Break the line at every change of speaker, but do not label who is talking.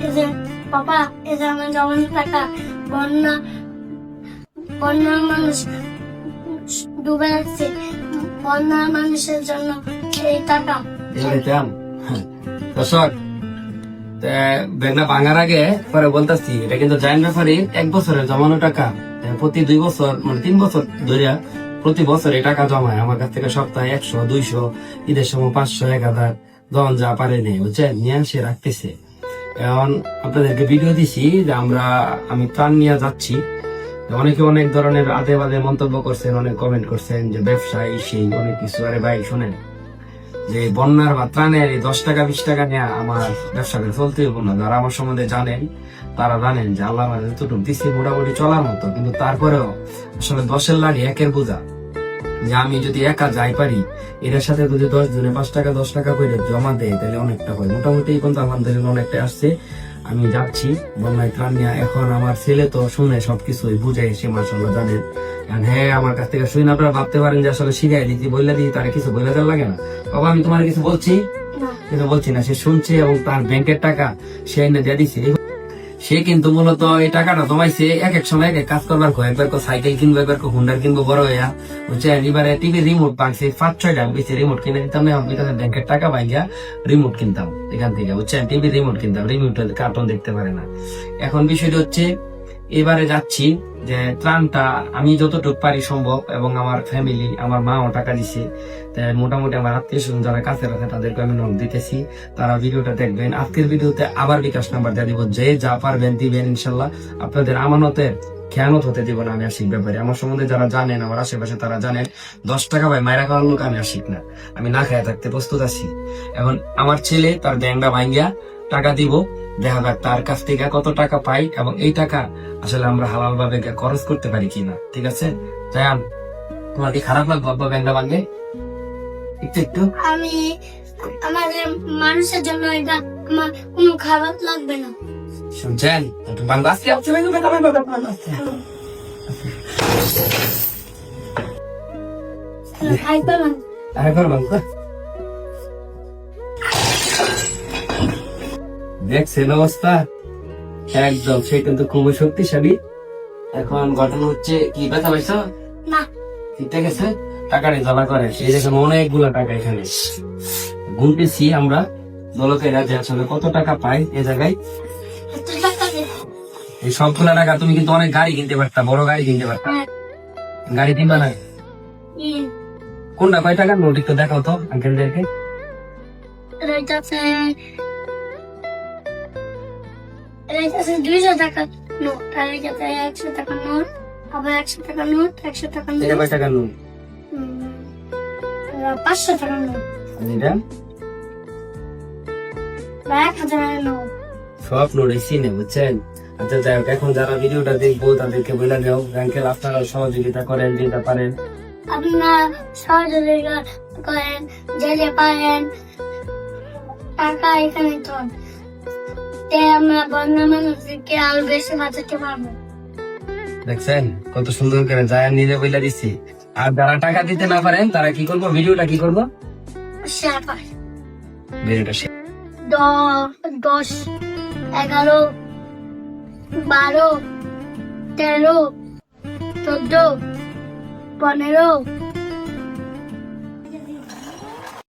এই যে বাবা, এই যে আমার জমানো টাকা, বন্যা বন্যার মানুষ ডুবে যাচ্ছে, বন্যার মানুষের জন্য এই টাকা।
দর্শক, ব্যাংকটা ভাঙার আগে পরে বলতেছি, এটা কিন্তু জয়েন্ট ব্যাপারী 1 বছরের জমানো টাকা। প্রতি 2 বছর মানে 3 বছর ধরে প্রতি বছর এই টাকা জমায় আমার কাছ থেকে। সপ্তাহে 100, 200, ঈদের সময় 500, 1000 যখন যা পারে নেই, বুঝছেন, নিয়ে সে রাখতেছে। এখন আপনাদেরকে ভিডিও দিছি যে আমি ত্রাণ নিয়ে যাচ্ছি। অনেকে অনেক ধরনের আদে বাদে মন্তব্য করছেন, অনেক কমেন্ট করছেন যে ব্যবসায়ী সেই অনেক কিছু। আরে ভাই শোনেন, যে বন্যার বা ত্রাণের 10 টাকা 20 টাকা নিয়ে আমার ব্যবসাটা চলতে হইব না। যারা আমার সম্বন্ধে জানেন তারা জানেন যে আল্লাহ আমার যতটুকু দিচ্ছে মোটামুটি চলার মতো, কিন্তু তারপরেও আসলে 10-এর লাড়ি 1-এর বোঝা। যে আমি যদি একা যাই পারি, এটার সাথে যদি 10 জনে 5 টাকা 10 টাকা করে জমা দেয়, তাহলে অনেকটা হয়। মোটামুটি কিন্তু আলহামদুলিল্লাহ অনেকটা আসছে। আমি যাচ্ছি বন্যায় ত্রাণ নিয়ে। এখন আমার ছেলে তো শুনে সবকিছুই বুঝে এসে মাশাআল্লাহ জানেন। হ্যাঁ, আমার কাছ থেকে শুনে আপনারা ভাবতে পারেন যে আসলে শিখাই দিচ্ছি, বললে দিই, তারা কিছু বলে দেওয়ার লাগে না। বাবা আমি তোমার কিছু বলছি, কিন্তু বলছি না। সে শুনছে এবং তার ব্যাংকের টাকা সে এনে দিয়ে দিচ্ছে। সে কিন্তু মূলত এই টাকাটা জমাইছে এক এক সময় এক এক কাজ করবার। একবার সাইকেল কিনবো, একবার হুন্ডার কিনবো বড় হইয়া, বুঝছেন। এবারে টিভি রিমোট ভাঙছে, 5-6 টাকা বেশি রিমোট কিনে দিতাম না। আমি ব্যাংকের টাকা ভাঙিয়া রিমোট কিনতাম এখান থেকে, বুঝছেন। টিভি রিমোট কিনতাম, রিমোট কার্টুন দেখতে পারে না। এখন বিষয়টা হচ্ছে, এবারে যাচ্ছি যে ত্রাণটা আমি যতটুকু পারি সম্ভব, এবং আমার ফ্যামিলি, আমার মাও টাকা দিছে। মোটামুটি আমার আত্মীয় স্বজন যারা কাছে রাখে তাদেরকে আমি নক দিতেছি, তারা ভিডিওটা দেখবেন। আজকের ভিডিওতে আবার বিকাশ নাম্বার দিয়ে দিব, যে যা পারবেন দিবেন ইনশাল্লাহ। আপনাদের আমানতের খেয়ানত হতে দিব না আমি আশিক ব্যাপারে। আমার সম্বন্ধে যারা জানেন, আমার আশেপাশে তারা জানেন, 10 টাকা ভাই মায়েরা খাওয়ার লোক আমি আশিক না। আমি না খাইয়া থাকতে প্রস্তুত আছি। এখন আমার ছেলে তার ব্যাংকটা ভাঙ্গিয়া টাকা দিব, দেখা যাক তার কাছ থেকে কত টাকা পাই, এবং এই টাকা আসলে আমরা হালাল ভাবে খরচ করতে পারি কিনা। ঠিক আছে জায়ান, তোমার কি খারাপ লাগবে আব্বা ব্যাংকটা ভাঙলে? একটু একটু
আমি আমাদের মানুষের জন্য এটা আমার কোনো খারাপ লাগবে না।
শুনছেন, একটু বাংলা আজকে আপনি
খাইতে না।
দেখছেন অবস্থা একদম। সে কিন্তু খুবই শক্তিশালী। এখন ঘটনা হচ্ছে কি, ব্যথা পাইছ
না?
ঠিকঠাক আছে, টাকাটা জমা করে। সেই দেখেন অনেকগুলো টাকা এখানে গুনতেছি আমরা দলকেরা, যে আসলে কত টাকা পাই এ জায়গায়। এই সবগুলা টাকা তুমি কিন্তু অনেক গাড়ি কিনতে পারতা, বড় গাড়ি কিনতে পারতা। গাড়ি কিনবা না? কোনটা কয় টাকার নোট একটু দেখাও তো আঙ্কেলদেরকে।
200 টাকা নোট, আর 100 টাকা নোট, আবার 100 টাকা নোট, 100 টাকা নোট।
এটা কয় টাকার নোট?
500 টাকা নোট।
এটা
1000 নোট।
সব নোট চিনে, বুঝছেন। আচ্ছা যাই হোক, এখন যারা ভিডিওটা দেখবো তাদেরকে বলে দেও, আঙ্কেল আপনারা সহযোগিতা করেন যেটা পারেন।
আপনারা সহযোগিতা করেন যেটা পারেন। টাকা এখানে তো আমরা বন্যা মানুষকে আরো বেশি বাঁচাতে পারবো।
দেখছেন কত সুন্দর করে যায় নিজে বইলা দিচ্ছি। আর যারা টাকা দিতে না পারেন তারা কি করবো, ভিডিওটা কি করবো,
শেয়ার করে
ভিডিওটা শেয়ার।
10, 11, 12, 13, 14, 15,